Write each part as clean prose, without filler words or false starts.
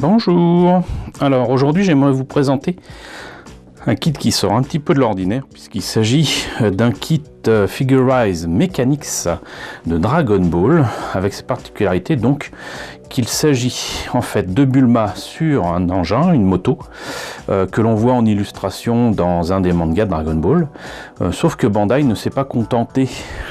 Bonjour. Alors aujourd'hui j'aimerais vous présenter un kit qui sort un petit peu de l'ordinaire puisqu'il s'agit d'un kit Figurize Mechanics de Dragon Ball avec ses particularités donc qu'il s'agit en fait de Bulma sur un engin, une moto que l'on voit en illustration dans un des mangas de Dragon Ball, sauf que Bandai ne s'est pas contenté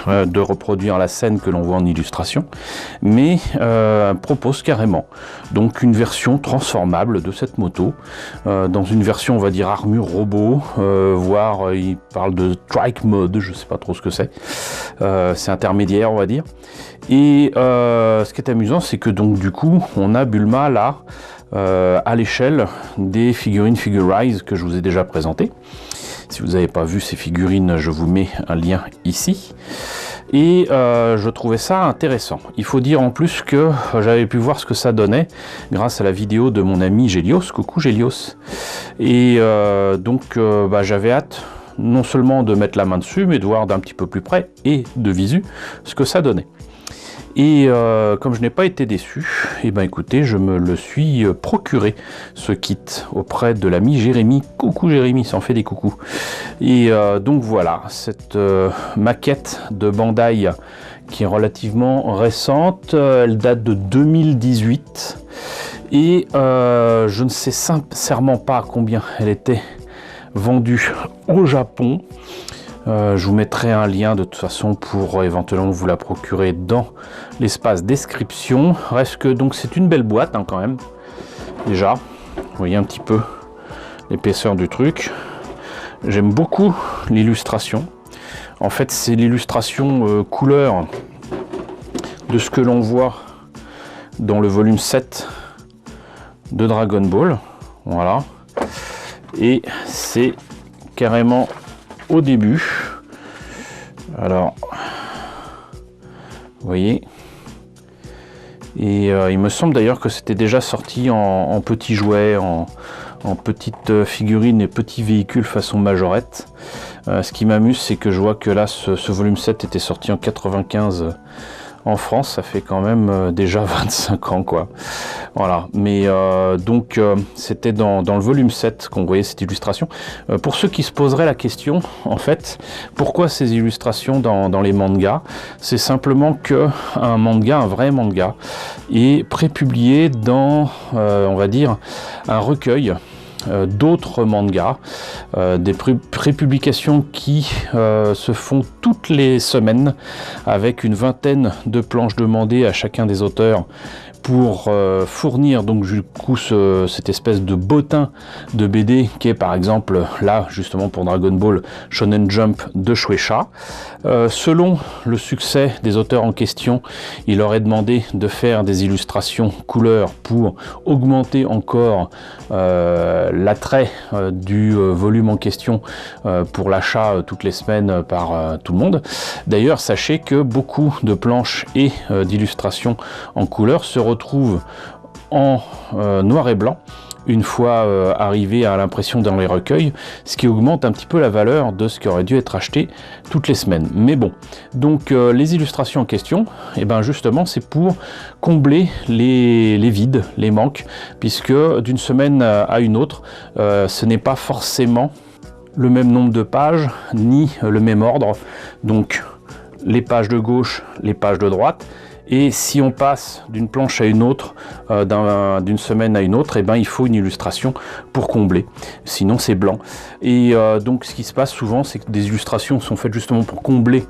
de reproduire la scène que l'on voit en illustration, mais propose carrément donc une version transformable de cette moto, dans une version on va dire armure robot, voire il parle de strike mode, je sais pas trop ce que c'est intermédiaire on va dire. Et ce qui est amusant c'est que donc du coup on a Bulma là à l'échelle des figurines Figurize que je vous ai déjà présentées. Si vous n'avez pas vu ces figurines, je vous mets un lien ici. Et je trouvais ça intéressant. Il faut dire en plus que j'avais pu voir ce que ça donnait grâce à la vidéo de mon ami Gélios. Coucou Gélios. Et donc j'avais hâte non seulement de mettre la main dessus, mais de voir d'un petit peu plus près et de visu ce que ça donnait. Et comme je n'ai pas été déçu, et ben écoutez, je me le suis procuré ce kit auprès de l'ami Jérémy. Coucou Jérémy, ça en fait des coucous. Et donc voilà, cette maquette de Bandai qui est relativement récente, elle date de 2018 et je ne sais sincèrement pas à combien elle était vendue au Japon. Je vous mettrai un lien de toute façon pour éventuellement vous la procurer dans l'espace description. Reste que donc c'est une belle boîte hein, quand même. Déjà, vous voyez un petit peu l'épaisseur du truc. J'aime beaucoup l'illustration. En fait, c'est l'illustration couleur de ce que l'on voit dans le volume 7 de Dragon Ball. Voilà. Et c'est carrément au début. Alors, vous voyez. Et il me semble d'ailleurs que c'était déjà sorti en petits jouets, en petites figurines et petits véhicules façon majorette. Ce qui m'amuse, c'est que je vois que là, ce volume 7 était sorti en 95 en France, ça fait quand même déjà 25 ans quoi. Voilà, mais donc c'était dans le volume 7 qu'on voyait cette illustration. Pour ceux qui se poseraient la question, en fait, pourquoi ces illustrations dans les mangas? C'est simplement que un manga, un vrai manga, est prépublié dans, on va dire, un recueil d'autres mangas, des prépublications qui se font toutes les semaines avec une vingtaine de planches demandées à chacun des auteurs pour fournir donc du coup cette espèce de bottin de BD qui est par exemple là justement pour Dragon Ball Shonen Jump de Shueisha. Selon le succès des auteurs en question, il leur est demandé de faire des illustrations couleurs pour augmenter encore l'attrait du volume en question pour l'achat toutes les semaines par tout le monde. D'ailleurs, sachez que beaucoup de planches et d'illustrations en couleur se retrouvent en noir et blanc une fois arrivé à l'impression dans les recueils, ce qui augmente un petit peu la valeur de ce qui aurait dû être acheté toutes les semaines. Mais bon, donc les illustrations en question, et ben justement c'est pour combler les vides, les manques, puisque d'une semaine à une autre, ce n'est pas forcément le même nombre de pages, ni le même ordre, donc les pages de gauche, les pages de droite. Et si on passe d'une planche à une autre, d'une semaine à une autre, et ben il faut une illustration pour combler. Sinon c'est blanc. Et donc ce qui se passe souvent, c'est que des illustrations sont faites justement pour combler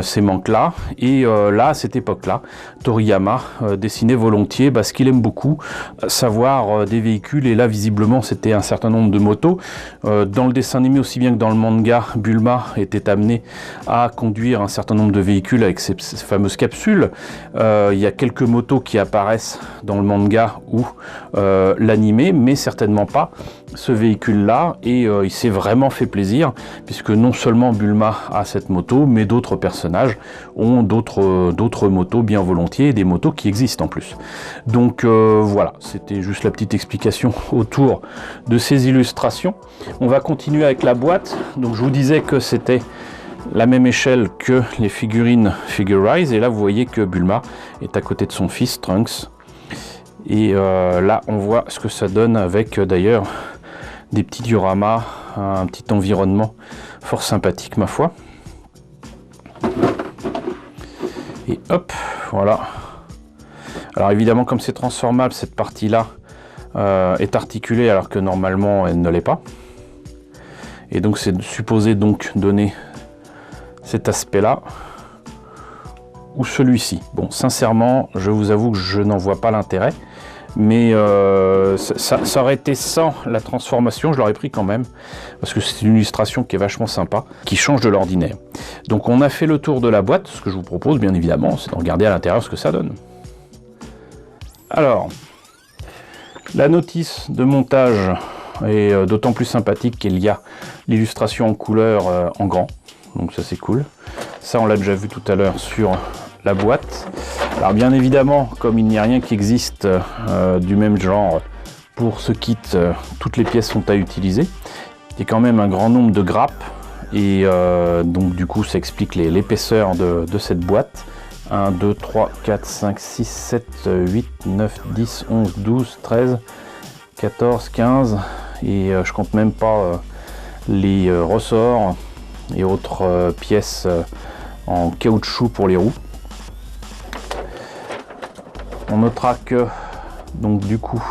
ces manques-là. Et là, à cette époque-là, Toriyama dessinait volontiers ce qu'il aime beaucoup, savoir des véhicules. Et là, visiblement, c'était un certain nombre de motos. Dans le dessin animé aussi bien que dans le manga, Bulma était amenée à conduire un certain nombre de véhicules avec ces fameuses capsules. Il y a quelques motos qui apparaissent dans le manga ou l'animé, mais certainement pas ce véhicule là, et il s'est vraiment fait plaisir puisque non seulement Bulma a cette moto, mais d'autres personnages ont d'autres motos bien volontiers, et des motos qui existent en plus. Donc voilà, c'était juste la petite explication autour de ces illustrations. On va continuer avec la boîte. Donc je vous disais que c'était la même échelle que les figurines Figurize, et là vous voyez que Bulma est à côté de son fils Trunks. Et là on voit ce que ça donne avec d'ailleurs des petits dioramas, un petit environnement fort sympathique ma foi. Et hop, voilà. Alors évidemment comme c'est transformable, cette partie là est articulée alors que normalement elle ne l'est pas. Et donc c'est supposé donc donner cet aspect là ou celui-ci. Bon, sincèrement je vous avoue que je n'en vois pas l'intérêt, mais ça aurait été sans la transformation, je l'aurais pris quand même, parce que c'est une illustration qui est vachement sympa, qui change de l'ordinaire. Donc on a fait le tour de la boîte. Ce que je vous propose bien évidemment, c'est de regarder à l'intérieur ce que ça donne. Alors, la notice de montage est d'autant plus sympathique qu'il y a l'illustration en couleur en grand, donc ça c'est cool. Ça on l'a déjà vu tout à l'heure sur la boîte. Alors bien évidemment, comme il n'y a rien qui existe du même genre pour ce kit, toutes les pièces sont à utiliser. Il y a quand même un grand nombre de grappes et donc du coup ça explique l'épaisseur de cette boîte. 1, 2, 3, 4, 5, 6, 7, 8, 9, 10, 11, 12, 13, 14, 15 et je compte même pas les ressorts et autres pièces en caoutchouc pour les roues. On notera que donc du coup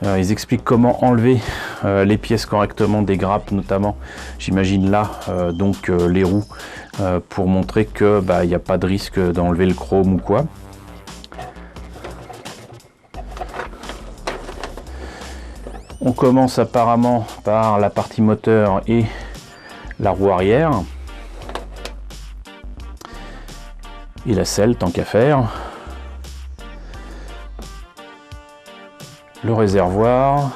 ils expliquent comment enlever les pièces correctement des grappes, notamment j'imagine là donc les roues, pour montrer que il n'y a pas de risque d'enlever le chrome ou quoi. On commence apparemment par la partie moteur et la roue arrière et la selle tant qu'à faire. Le réservoir,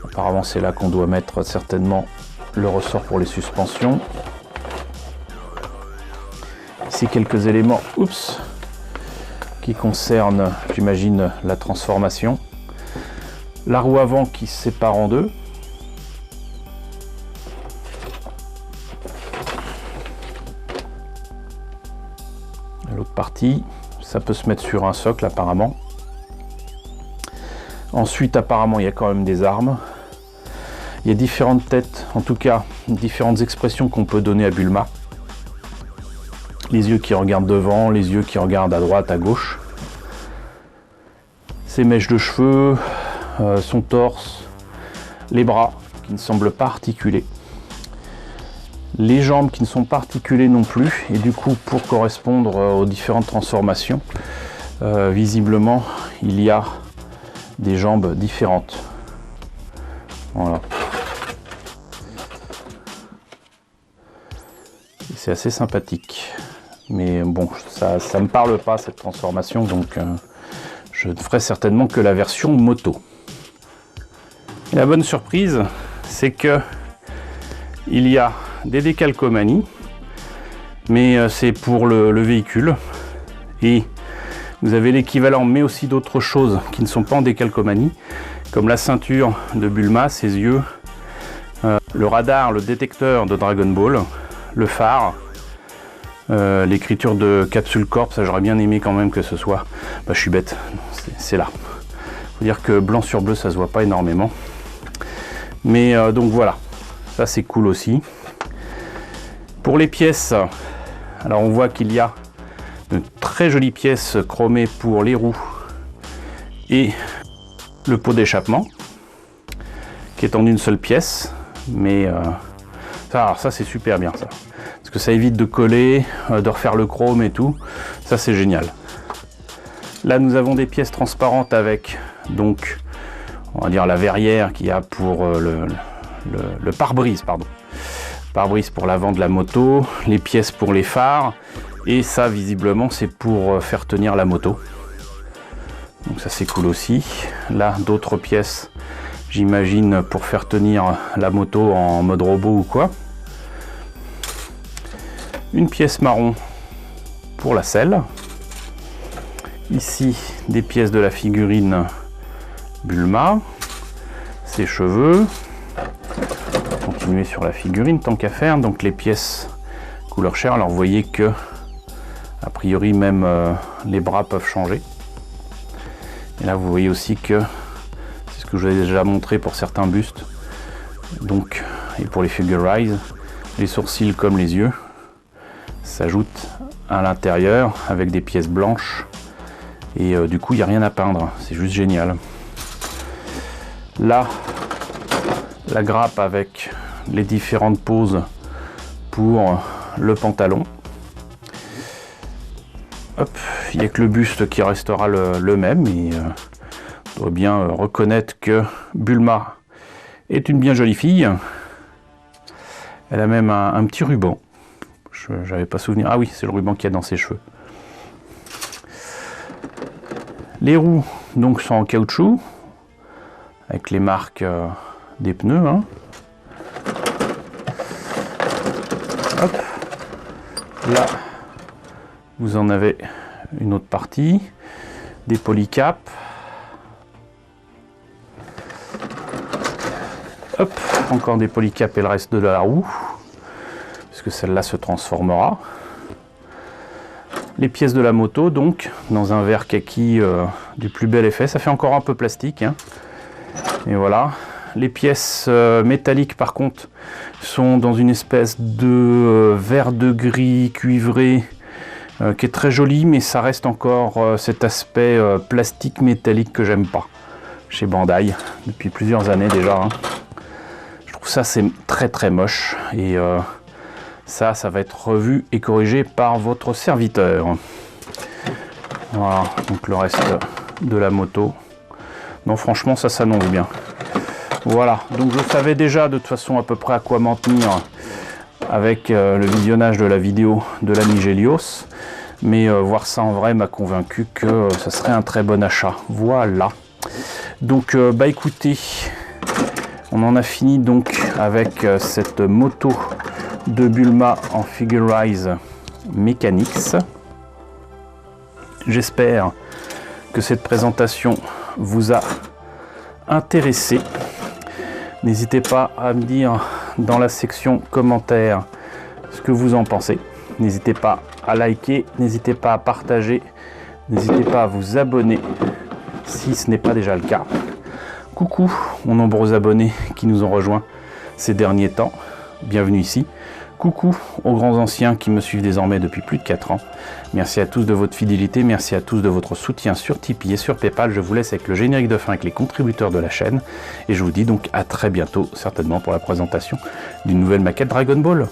apparemment c'est là qu'on doit mettre certainement le ressort pour les suspensions. Ici quelques éléments qui concernent, j'imagine, la transformation. La roue avant qui se sépare en deux. L'autre partie, ça peut se mettre sur un socle apparemment. Ensuite, apparemment, il y a quand même des armes. Il y a différentes têtes, en tout cas, différentes expressions qu'on peut donner à Bulma. Les yeux qui regardent devant, les yeux qui regardent à droite, à gauche. Ses mèches de cheveux, son torse, les bras qui ne semblent pas articulés. Les jambes qui ne sont pas articulées non plus. Et du coup, pour correspondre aux différentes transformations, visiblement, il y a des jambes différentes. Voilà. C'est assez sympathique. Mais bon, ça me parle pas cette transformation, donc je ne ferai certainement que la version moto. Et la bonne surprise, c'est que il y a des décalcomanies, mais c'est pour le véhicule. Et vous avez l'équivalent, mais aussi d'autres choses qui ne sont pas en décalcomanie, comme la ceinture de Bulma, ses yeux, le radar, le détecteur de Dragon Ball, le phare, l'écriture de Capsule Corp, ça j'aurais bien aimé quand même que ce soit. Je suis bête, c'est là. Faut dire que blanc sur bleu, ça se voit pas énormément. Mais donc voilà, ça c'est cool aussi. Pour les pièces, alors on voit qu'il y a de très jolies pièces chromées pour les roues et le pot d'échappement qui est en une seule pièce, mais ça c'est super bien ça, parce que ça évite de coller, de refaire le chrome et tout, ça c'est génial. Là nous avons des pièces transparentes avec donc on va dire la verrière qu'il y a pour le pare-brise, pardon, pare-brise pour l'avant de la moto, les pièces pour les phares. Et ça, visiblement, c'est pour faire tenir la moto. Donc ça, c'est cool aussi. Là, d'autres pièces, j'imagine, pour faire tenir la moto en mode robot ou quoi. Une pièce marron pour la selle. Ici, des pièces de la figurine Bulma. Ses cheveux. Continuer sur la figurine, tant qu'à faire. Donc les pièces couleur chair. Alors, vous voyez que a priori même les bras peuvent changer. Et là vous voyez aussi que c'est ce que je vous ai déjà montré pour certains bustes. Donc, et pour les Figure-Rise, les sourcils comme les yeux s'ajoutent à l'intérieur avec des pièces blanches. Et du coup il n'y a rien à peindre, c'est juste génial. Là, la grappe avec les différentes poses pour le pantalon. Hop, il n'y a que le buste qui restera le même. Et on doit bien reconnaître que Bulma est une bien jolie fille. Elle a même un petit ruban. Je n'avais pas souvenir. Ah oui, c'est le ruban qu'il y a dans ses cheveux. Les roues donc sont en caoutchouc avec les marques des pneus. Hein. Hop. Là, vous en avez une autre partie, des polycaps. Hop, encore des polycaps et le reste de la roue, puisque celle-là se transformera. Les pièces de la moto, donc, dans un verre kaki du plus bel effet. Ça fait encore un peu plastique. Hein. Et voilà. Les pièces métalliques, par contre, sont dans une espèce de verre de gris cuivré qui est très joli, mais ça reste encore cet aspect plastique métallique que j'aime pas chez Bandai depuis plusieurs années déjà. Hein. Je trouve ça c'est très très moche et ça va être revu et corrigé par votre serviteur. Voilà, donc le reste de la moto. Non, franchement, ça s'annonce bien. Voilà, donc je savais déjà de toute façon à peu près à quoi m'en tenir avec le visionnage de la vidéo de l'ami Gélios. Mais voir ça en vrai m'a convaincu que ça serait un très bon achat. Voilà. Donc, bah écoutez, on en a fini donc avec cette moto de Bulma en Figure-Rise Mechanics. J'espère que cette présentation vous a intéressé. N'hésitez pas à me dire dans la section commentaires ce que vous en pensez. N'hésitez pas à liker, n'hésitez pas à partager, n'hésitez pas à vous abonner si ce n'est pas déjà le cas. Coucou aux nombreux abonnés qui nous ont rejoints ces derniers temps. Bienvenue ici. Coucou aux grands anciens qui me suivent désormais depuis plus de 4 ans. Merci à tous de votre fidélité, merci à tous de votre soutien sur Tipeee et sur Paypal. Je vous laisse avec le générique de fin avec les contributeurs de la chaîne. Et je vous dis donc à très bientôt, certainement pour la présentation d'une nouvelle maquette Dragon Ball.